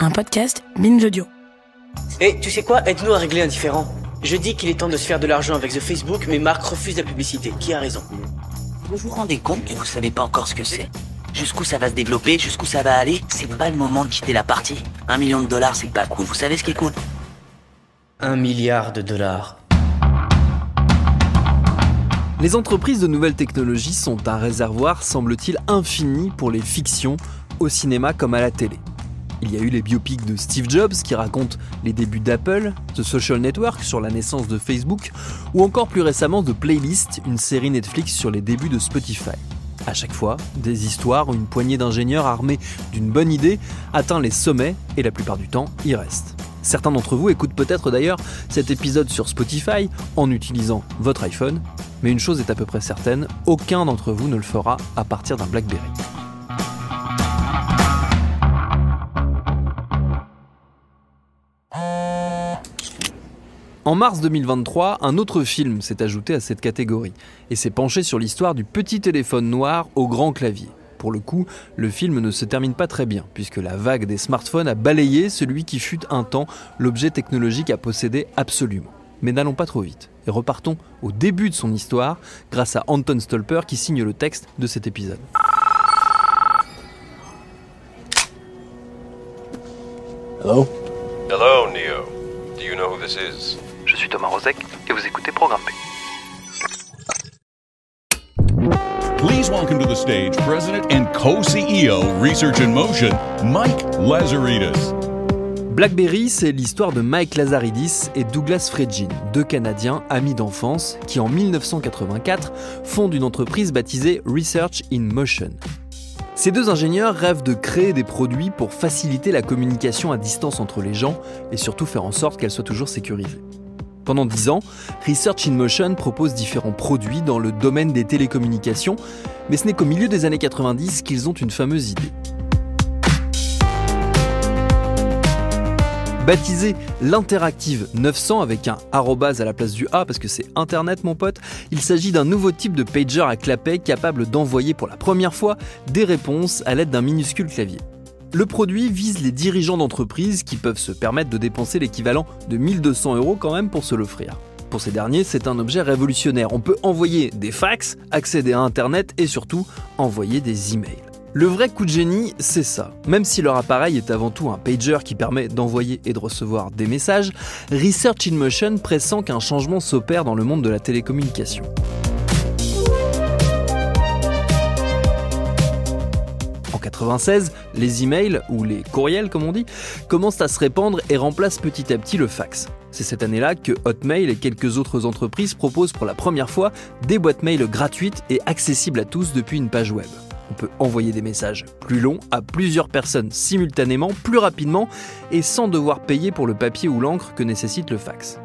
un podcast Binge Audio. Et tu sais quoi, aide-nous à régler un différend. Je dis qu'il est temps de se faire de l'argent avec The Facebook, mais Marc refuse la publicité. Qui a raison? Vous vous rendez compte que vous savez pas encore ce que c'est? Jusqu'où ça va se développer, jusqu'où ça va aller? C'est pas le moment de quitter la partie. $1 million, c'est pas cool. Vous savez ce qui coûte? 1 milliard de dollars. Les entreprises de nouvelles technologies sont un réservoir, semble-t-il, infini pour les fictions, au cinéma comme à la télé. Il y a eu les biopics de Steve Jobs qui racontent les débuts d'Apple, The Social Network sur la naissance de Facebook, ou encore plus récemment The Playlist, une série Netflix sur les débuts de Spotify. À chaque fois, des histoires où une poignée d'ingénieurs armés d'une bonne idée atteint les sommets et la plupart du temps y reste. Certains d'entre vous écoutent peut-être d'ailleurs cet épisode sur Spotify en utilisant votre iPhone, mais une chose est à peu près certaine, aucun d'entre vous ne le fera à partir d'un BlackBerry. En mars 2023, un autre film s'est ajouté à cette catégorie et s'est penché sur l'histoire du petit téléphone noir au grand clavier. Pour le coup, le film ne se termine pas très bien, puisque la vague des smartphones a balayé celui qui fut un temps l'objet technologique à posséder absolument. Mais n'allons pas trop vite, et repartons au début de son histoire, grâce à Anton Stolper qui signe le texte de cet épisode. Hello? Hello, Neo. Do you know who this is? Je suis Thomas Rozek et vous écoutez Programme B. Please welcome to the stage President and co-CEO Research in Motion, Mike Lazaridis. BlackBerry, c'est l'histoire de Mike Lazaridis et Douglas Fredgin, deux Canadiens amis d'enfance qui en 1984 fondent une entreprise baptisée Research in Motion. Ces deux ingénieurs rêvent de créer des produits pour faciliter la communication à distance entre les gens et surtout faire en sorte qu'elle soit toujours sécurisée. Pendant 10 ans, Research in Motion propose différents produits dans le domaine des télécommunications, mais ce n'est qu'au milieu des années 90 qu'ils ont une fameuse idée. Baptisé l'Interactive 900 avec un arrobase à la place du A parce que c'est Internet mon pote, il s'agit d'un nouveau type de pager à clapet capable d'envoyer pour la première fois des réponses à l'aide d'un minuscule clavier. Le produit vise les dirigeants d'entreprises qui peuvent se permettre de dépenser l'équivalent de 1 200 € quand même pour se l'offrir. Pour ces derniers, c'est un objet révolutionnaire. On peut envoyer des fax, accéder à Internet et surtout envoyer des emails. Le vrai coup de génie, c'est ça. Même si leur appareil est avant tout un pager qui permet d'envoyer et de recevoir des messages, Research in Motion pressent qu'un changement s'opère dans le monde de la télécommunication. En 1996, les emails, ou les courriels comme on dit, commencent à se répandre et remplacent petit à petit le fax. C'est cette année-là que Hotmail et quelques autres entreprises proposent pour la première fois des boîtes mail gratuites et accessibles à tous depuis une page web. On peut envoyer des messages plus longs à plusieurs personnes simultanément, plus rapidement et sans devoir payer pour le papier ou l'encre que nécessite le fax.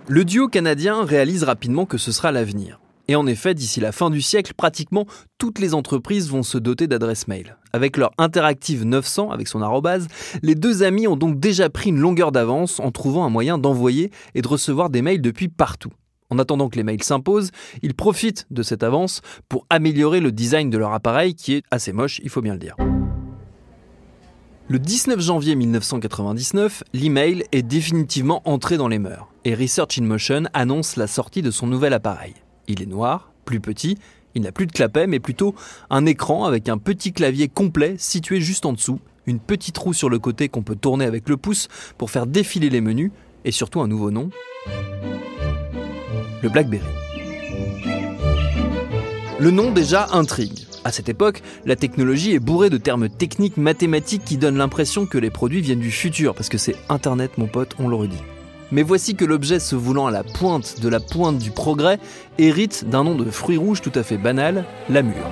Le duo canadien réalise rapidement que ce sera l'avenir. Et en effet, d'ici la fin du siècle, pratiquement toutes les entreprises vont se doter d'adresses mail. Avec leur Interactive 900, avec son arrobase, les deux amis ont donc déjà pris une longueur d'avance en trouvant un moyen d'envoyer et de recevoir des mails depuis partout. En attendant que les mails s'imposent, ils profitent de cette avance pour améliorer le design de leur appareil qui est assez moche, il faut bien le dire. Le 19 janvier 1999, l'email est définitivement entré dans les mœurs et Research in Motion annonce la sortie de son nouvel appareil. Il est noir, plus petit, il n'a plus de clapet mais plutôt un écran avec un petit clavier complet situé juste en dessous, une petite roue sur le côté qu'on peut tourner avec le pouce pour faire défiler les menus et surtout un nouveau nom, le BlackBerry. Le nom déjà intrigue. À cette époque, la technologie est bourrée de termes techniques mathématiques qui donnent l'impression que les produits viennent du futur, parce que c'est Internet mon pote, on le redit. Mais voici que l'objet se voulant à la pointe de la pointe du progrès hérite d'un nom de fruit rouge tout à fait banal, la mûre.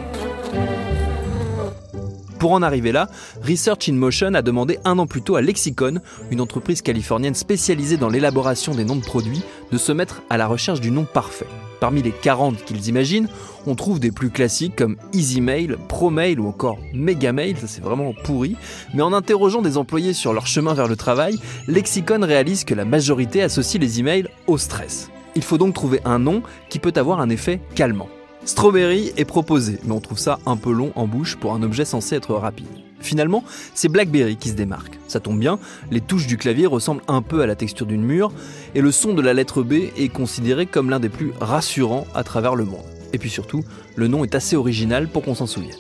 Pour en arriver là, Research in Motion a demandé 1 an plus tôt à Lexicon, une entreprise californienne spécialisée dans l'élaboration des noms de produits, de se mettre à la recherche du nom parfait. Parmi les 40 qu'ils imaginent, on trouve des plus classiques comme EasyMail, ProMail ou encore Megamail, ça c'est vraiment pourri. Mais en interrogeant des employés sur leur chemin vers le travail, Lexicon réalise que la majorité associe les emails au stress. Il faut donc trouver un nom qui peut avoir un effet calmant. Strawberry est proposé, mais on trouve ça un peu long en bouche pour un objet censé être rapide. Finalement, c'est BlackBerry qui se démarque. Ça tombe bien, les touches du clavier ressemblent un peu à la texture d'une mûre, et le son de la lettre B est considéré comme l'un des plus rassurants à travers le monde. Et puis surtout, le nom est assez original pour qu'on s'en souvienne.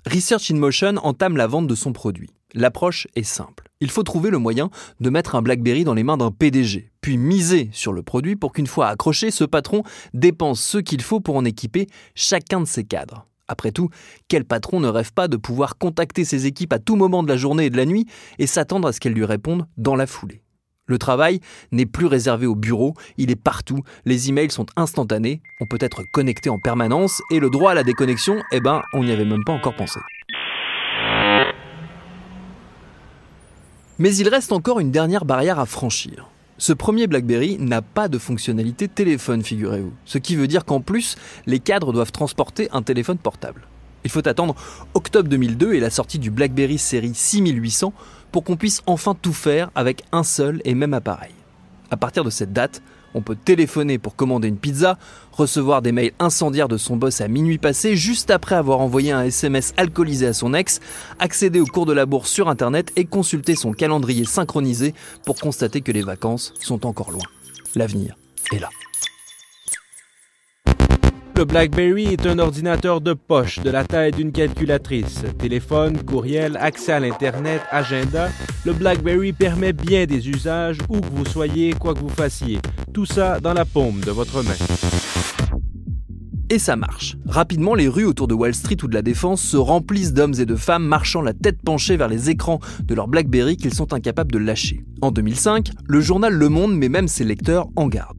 Research in Motion entame la vente de son produit. L'approche est simple. Il faut trouver le moyen de mettre un BlackBerry dans les mains d'un PDG, puis miser sur le produit pour qu'une fois accroché, ce patron dépense ce qu'il faut pour en équiper chacun de ses cadres. Après tout, quel patron ne rêve pas de pouvoir contacter ses équipes à tout moment de la journée et de la nuit et s'attendre à ce qu'elles lui répondent dans la foulée? Le travail n'est plus réservé au bureau, il est partout, les emails sont instantanés, on peut être connecté en permanence et le droit à la déconnexion, on n'y avait même pas encore pensé. Mais il reste encore une dernière barrière à franchir. Ce premier BlackBerry n'a pas de fonctionnalité téléphone, figurez-vous. Ce qui veut dire qu'en plus, les cadres doivent transporter un téléphone portable. Il faut attendre octobre 2002 et la sortie du BlackBerry série 6800 pour qu'on puisse enfin tout faire avec un seul et même appareil. À partir de cette date, on peut téléphoner pour commander une pizza, recevoir des mails incendiaires de son boss à minuit passé, juste après avoir envoyé un SMS alcoolisé à son ex, accéder aux cours de la bourse sur Internet et consulter son calendrier synchronisé pour constater que les vacances sont encore loin. L'avenir est là. Le BlackBerry est un ordinateur de poche de la taille d'une calculatrice. Téléphone, courriel, accès à l'Internet, agenda. Le BlackBerry permet bien des usages où que vous soyez, quoi que vous fassiez. Tout ça dans la paume de votre main. Et ça marche. Rapidement, les rues autour de Wall Street ou de la Défense se remplissent d'hommes et de femmes marchant la tête penchée vers les écrans de leur BlackBerry qu'ils sont incapables de lâcher. En 2005, le journal Le Monde met même ses lecteurs en garde.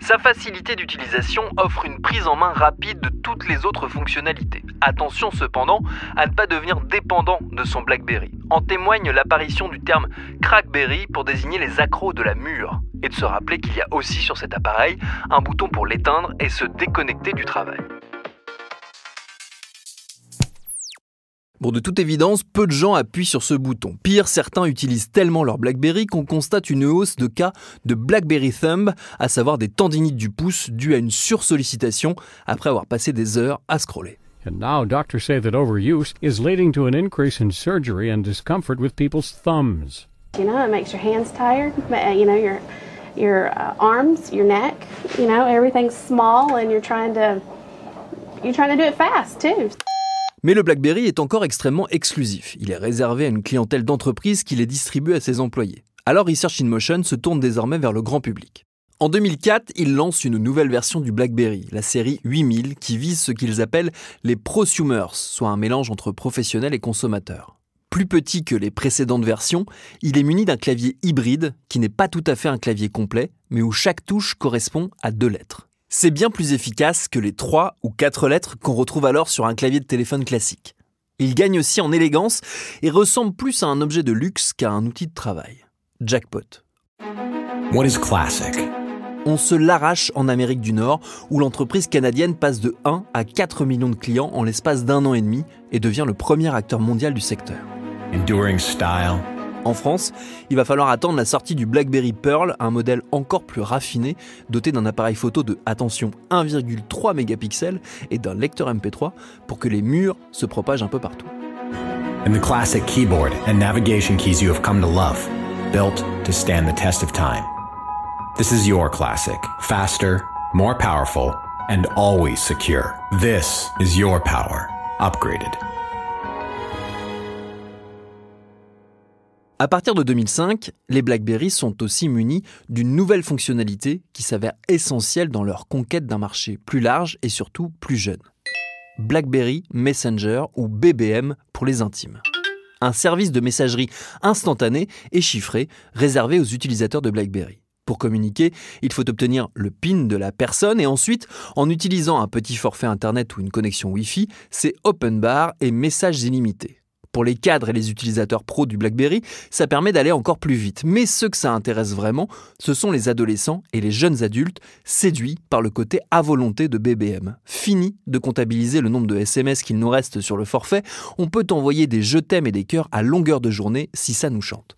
Sa facilité d'utilisation offre une prise en main rapide de toutes les autres fonctionnalités. Attention cependant à ne pas devenir dépendant de son BlackBerry. En témoigne l'apparition du terme Crackberry pour désigner les accros de la mûre. Et de se rappeler qu'il y a aussi sur cet appareil un bouton pour l'éteindre et se déconnecter du travail. Bon, de toute évidence, peu de gens appuient sur ce bouton. Pire, certains utilisent tellement leur BlackBerry qu'on constate une hausse de cas de BlackBerry Thumb, à savoir des tendinites du pouce dues à une sursollicitation après avoir passé des heures à scroller. And now doctors say that overuse is leading to an increase in surgery and discomfort with people's thumbs. You know, it makes your hands tired, you know, your arms, your neck, you know, everything's small and you're trying to do it fast too. Mais le BlackBerry est encore extrêmement exclusif. Il est réservé à une clientèle d'entreprise qui les distribue à ses employés. Alors Research in Motion se tourne désormais vers le grand public. En 2004, ils lancent une nouvelle version du BlackBerry, la série 8000, qui vise ce qu'ils appellent les prosumers, soit un mélange entre professionnels et consommateurs. Plus petit que les précédentes versions, il est muni d'un clavier hybride qui n'est pas tout à fait un clavier complet, mais où chaque touche correspond à 2 lettres. C'est bien plus efficace que les 3 ou 4 lettres qu'on retrouve alors sur un clavier de téléphone classique. Il gagne aussi en élégance et ressemble plus à un objet de luxe qu'à un outil de travail. Jackpot. What is classic? On se l'arrache en Amérique du Nord, où l'entreprise canadienne passe de 1 à 4 millions de clients en l'espace d'1 an et demi et devient le premier acteur mondial du secteur. Enduring style. En France, il va falloir attendre la sortie du BlackBerry Pearl, un modèle encore plus raffiné, doté d'un appareil photo de, attention, 1,3 mégapixels et d'un lecteur MP3 pour que les murs se propagent un peu partout. And the classic keyboard and navigation keys you have come to love, built to stand the test of time. This is your classic, faster, more powerful, and always secure. This is your power, upgraded. À partir de 2005, les BlackBerry sont aussi munis d'une nouvelle fonctionnalité qui s'avère essentielle dans leur conquête d'un marché plus large et surtout plus jeune. BlackBerry Messenger ou BBM pour les intimes. Un service de messagerie instantanée et chiffré réservé aux utilisateurs de BlackBerry. Pour communiquer, il faut obtenir le PIN de la personne et ensuite, en utilisant un petit forfait Internet ou une connexion Wi-Fi, c'est open bar et messages illimités. Pour les cadres et les utilisateurs pros du BlackBerry, ça permet d'aller encore plus vite. Mais ceux que ça intéresse vraiment, ce sont les adolescents et les jeunes adultes séduits par le côté à volonté de BBM. Fini de comptabiliser le nombre de SMS qu'il nous reste sur le forfait, on peut envoyer des je t'aime et des cœurs à longueur de journée si ça nous chante.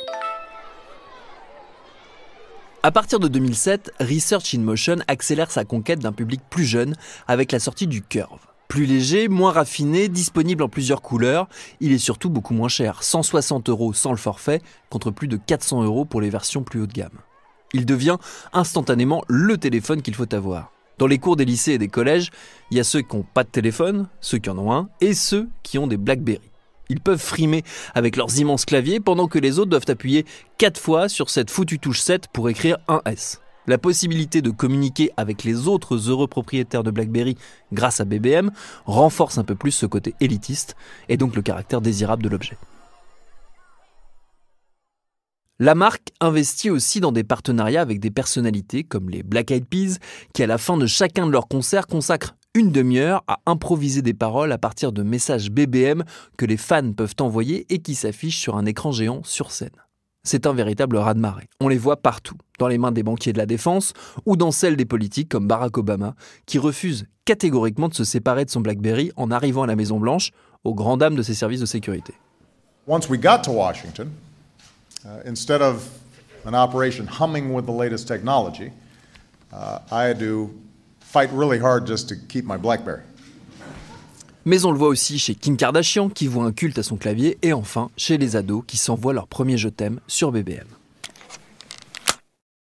À partir de 2007, Research in Motion accélère sa conquête d'un public plus jeune avec la sortie du Curve. Plus léger, moins raffiné, disponible en plusieurs couleurs, il est surtout beaucoup moins cher, 160 € sans le forfait, contre plus de 400 € pour les versions plus haut de gamme. Il devient instantanément le téléphone qu'il faut avoir. Dans les cours des lycées et des collèges, il y a ceux qui n'ont pas de téléphone, ceux qui en ont un, et ceux qui ont des BlackBerry. Ils peuvent frimer avec leurs immenses claviers pendant que les autres doivent appuyer 4 fois sur cette foutue touche 7 pour écrire un S. La possibilité de communiquer avec les autres heureux propriétaires de BlackBerry grâce à BBM renforce un peu plus ce côté élitiste et donc le caractère désirable de l'objet. La marque investit aussi dans des partenariats avec des personnalités comme les Black Eyed Peas qui à la fin de chacun de leurs concerts consacrent une demi-heure à improviser des paroles à partir de messages BBM que les fans peuvent envoyer et qui s'affichent sur un écran géant sur scène. C'est un véritable raz-de-marée. On les voit partout, dans les mains des banquiers de la défense ou dans celles des politiques comme Barack Obama, qui refuse catégoriquement de se séparer de son BlackBerry en arrivant à la Maison-Blanche, aux grandes dames de ses services de sécurité. Once we got to Washington, instead of an operation humming with the latest technology, I had to fight really hard just to keep my BlackBerry. Mais on le voit aussi chez Kim Kardashian qui voit un culte à son clavier et enfin chez les ados qui s'envoient leur premier je t'aime sur BBM.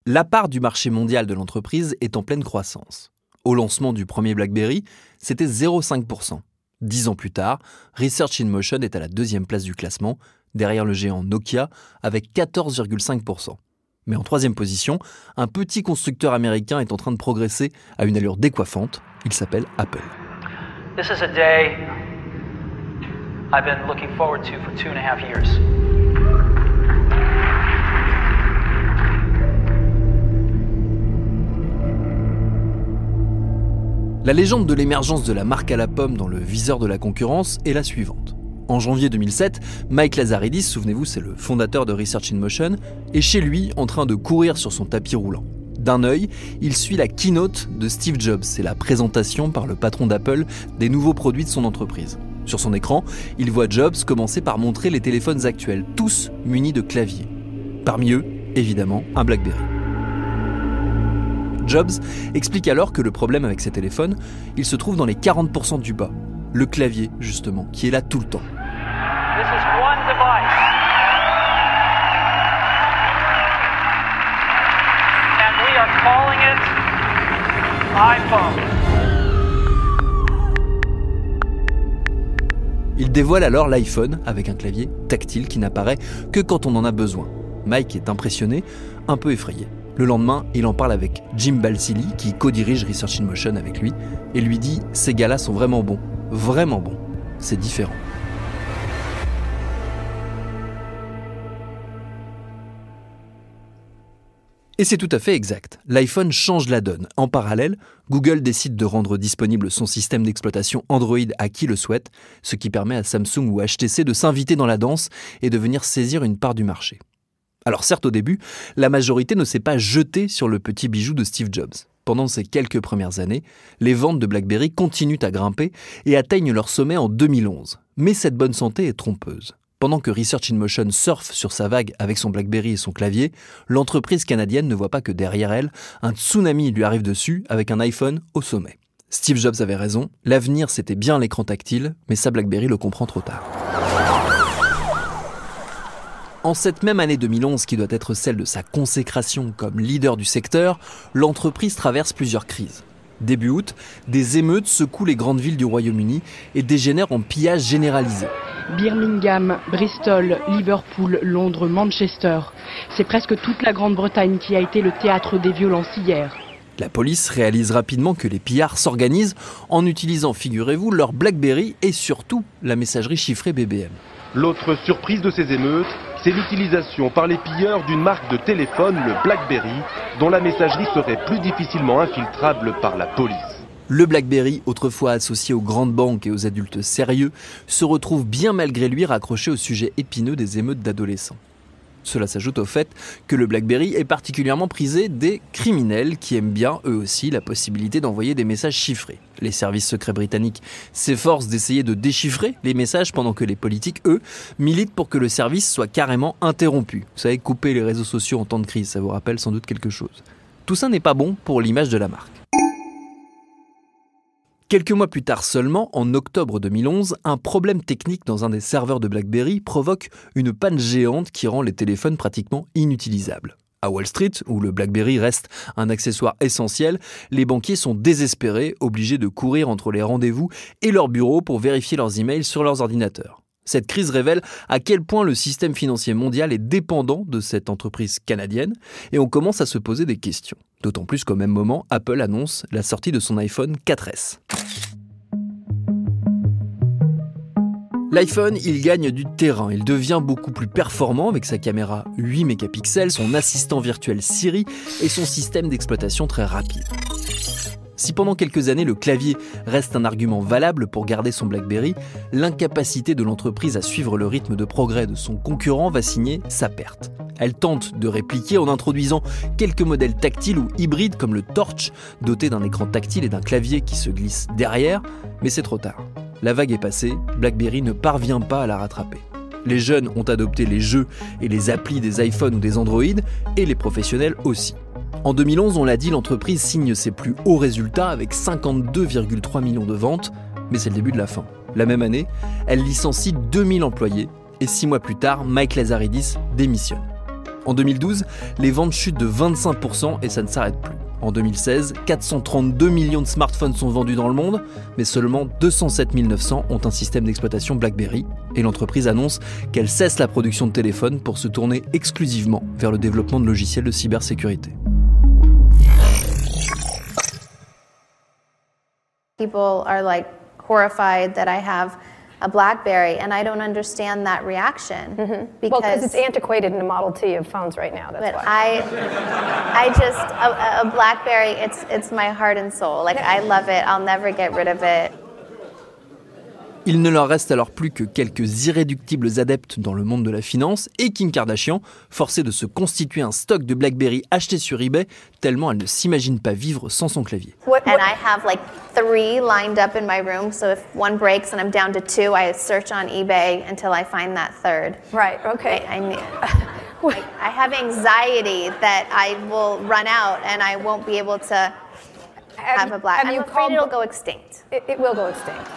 La part du marché mondial de l'entreprise est en pleine croissance. Au lancement du premier BlackBerry, c'était 0,5%. 10 ans plus tard, Research in Motion est à la 2e place du classement, derrière le géant Nokia avec 14,5%. Mais en 3e position, un petit constructeur américain est en train de progresser à une allure décoiffante. Il s'appelle Apple. This is a day I've been looking forward to for 2.5 years. La légende de l'émergence de la marque à la pomme dans le viseur de la concurrence est la suivante. En janvier 2007, Mike Lazaridis, souvenez-vous, c'est le fondateur de Research in Motion, est chez lui en train de courir sur son tapis roulant. D'un œil, il suit la keynote de Steve Jobs, c'est la présentation par le patron d'Apple des nouveaux produits de son entreprise. Sur son écran, il voit Jobs commencer par montrer les téléphones actuels, tous munis de claviers. Parmi eux, évidemment, un BlackBerry. Jobs explique alors que le problème avec ces téléphones, il se trouve dans les 40% du bas. Le clavier, justement, qui est là tout le temps. This is one device. And we are calling it iPhone. Il dévoile alors l'iPhone avec un clavier tactile qui n'apparaît que quand on en a besoin. Mike est impressionné, un peu effrayé. Le lendemain, il en parle avec Jim Balsillie, qui co-dirige Research in Motion avec lui, et lui dit « Ces gars-là sont vraiment bons, c'est différent ». Et c'est tout à fait exact. L'iPhone change la donne. En parallèle, Google décide de rendre disponible son système d'exploitation Android à qui le souhaite, ce qui permet à Samsung ou HTC de s'inviter dans la danse et de venir saisir une part du marché. Alors certes, au début, la majorité ne s'est pas jetée sur le petit bijou de Steve Jobs. Pendant ces quelques premières années, les ventes de BlackBerry continuent à grimper et atteignent leur sommet en 2011. Mais cette bonne santé est trompeuse. Pendant que Research in Motion surfe sur sa vague avec son BlackBerry et son clavier, l'entreprise canadienne ne voit pas que derrière elle, un tsunami lui arrive dessus avec un iPhone au sommet. Steve Jobs avait raison, l'avenir c'était bien l'écran tactile, mais sa BlackBerry le comprend trop tard. En cette même année 2011 qui doit être celle de sa consécration comme leader du secteur, l'entreprise traverse plusieurs crises. Début août, des émeutes secouent les grandes villes du Royaume-Uni et dégénèrent en pillage généralisé. Birmingham, Bristol, Liverpool, Londres, Manchester. C'est presque toute la Grande-Bretagne qui a été le théâtre des violences hier. La police réalise rapidement que les pillards s'organisent en utilisant, figurez-vous, leur BlackBerry et surtout la messagerie chiffrée BBM. L'autre surprise de ces émeutes, c'est l'utilisation par les pilleurs d'une marque de téléphone, le BlackBerry, dont la messagerie serait plus difficilement infiltrable par la police. Le BlackBerry, autrefois associé aux grandes banques et aux adultes sérieux, se retrouve bien malgré lui raccroché au sujet épineux des émeutes d'adolescents. Cela s'ajoute au fait que le BlackBerry est particulièrement prisé des criminels qui aiment bien, eux aussi, la possibilité d'envoyer des messages chiffrés. Les services secrets britanniques s'efforcent d'essayer de déchiffrer les messages pendant que les politiques, eux, militent pour que le service soit carrément interrompu. Vous savez, couper les réseaux sociaux en temps de crise, ça vous rappelle sans doute quelque chose. Tout ça n'est pas bon pour l'image de la marque. Quelques mois plus tard seulement, en octobre 2011, un problème technique dans un des serveurs de BlackBerry provoque une panne géante qui rend les téléphones pratiquement inutilisables. À Wall Street, où le BlackBerry reste un accessoire essentiel, les banquiers sont désespérés, obligés de courir entre les rendez-vous et leurs bureaux pour vérifier leurs emails sur leurs ordinateurs. Cette crise révèle à quel point le système financier mondial est dépendant de cette entreprise canadienne et on commence à se poser des questions. D'autant plus qu'au même moment, Apple annonce la sortie de son iPhone 4S. L'iPhone, il gagne du terrain, il devient beaucoup plus performant avec sa caméra 8 mégapixels, son assistant virtuel Siri et son système d'exploitation très rapide. Si pendant quelques années le clavier reste un argument valable pour garder son BlackBerry, l'incapacité de l'entreprise à suivre le rythme de progrès de son concurrent va signer sa perte. Elle tente de répliquer en introduisant quelques modèles tactiles ou hybrides comme le Torch, doté d'un écran tactile et d'un clavier qui se glisse derrière, mais c'est trop tard. La vague est passée, BlackBerry ne parvient pas à la rattraper. Les jeunes ont adopté les jeux et les applis des iPhones ou des Android, et les professionnels aussi. En 2011, on l'a dit, l'entreprise signe ses plus hauts résultats avec 52,3 millions de ventes, mais c'est le début de la fin. La même année, elle licencie 2000 employés, et 6 mois plus tard, Mike Lazaridis démissionne. En 2012, les ventes chutent de 25% et ça ne s'arrête plus. En 2016, 432 millions de smartphones sont vendus dans le monde, mais seulement 207 900 ont un système d'exploitation BlackBerry. Et l'entreprise annonce qu'elle cesse la production de téléphones pour se tourner exclusivement vers le développement de logiciels de cybersécurité. People are like horrified that I have a BlackBerry, and I don't understand that reaction. Because it's antiquated in a Model T of phones right now. That's but why. I just a BlackBerry. It's my heart and soul. Like I love it. I'll never get rid of it. Il ne leur reste alors plus que quelques irréductibles adeptes dans le monde de la finance et Kim Kardashian, forcée de se constituer un stock de BlackBerry acheté sur eBay, tellement elle ne s'imagine pas vivre sans son clavier. And I have like 3 lined up in my room, so if one breaks and I'm down to 2, I search on eBay until I find that third. Right, okay. I have anxiety that I will run out and I won't be able to have a Black. I'm afraid it'll go extinct. It will go extinct.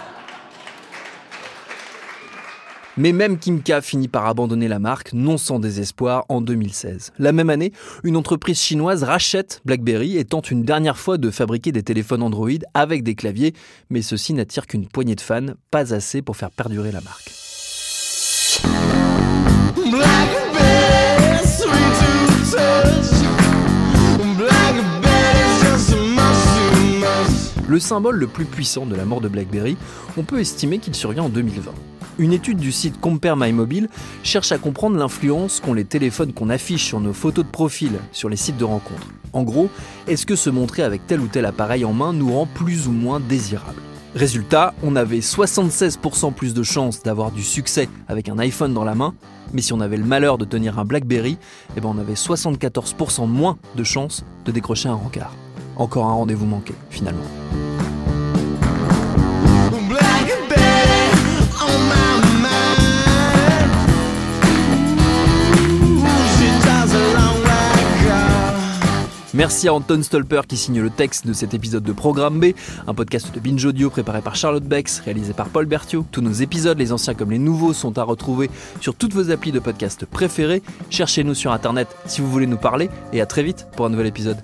Mais même Kim K finit par abandonner la marque, non sans désespoir, en 2016. La même année, une entreprise chinoise rachète BlackBerry et tente une dernière fois de fabriquer des téléphones Android avec des claviers, mais ceci n'attire qu'une poignée de fans, pas assez pour faire perdurer la marque. Le symbole le plus puissant de la mort de BlackBerry, on peut estimer qu'il survient en 2020. Une étude du site Compare My Mobile cherche à comprendre l'influence qu'ont les téléphones qu'on affiche sur nos photos de profil sur les sites de rencontres. En gros, est-ce que se montrer avec tel ou tel appareil en main nous rend plus ou moins désirables ? Résultat, on avait 76% plus de chances d'avoir du succès avec un iPhone dans la main, mais si on avait le malheur de tenir un BlackBerry, on avait 74% moins de chances de décrocher un rencard. Encore un rendez-vous manqué, finalement. Merci à Anton Stolper qui signe le texte de cet épisode de Programme B, un podcast de Binge Audio préparé par Charlotte Bex, réalisé par Paul Berthiaud. Tous nos épisodes, les anciens comme les nouveaux, sont à retrouver sur toutes vos applis de podcast préférés. Cherchez-nous sur Internet si vous voulez nous parler et à très vite pour un nouvel épisode.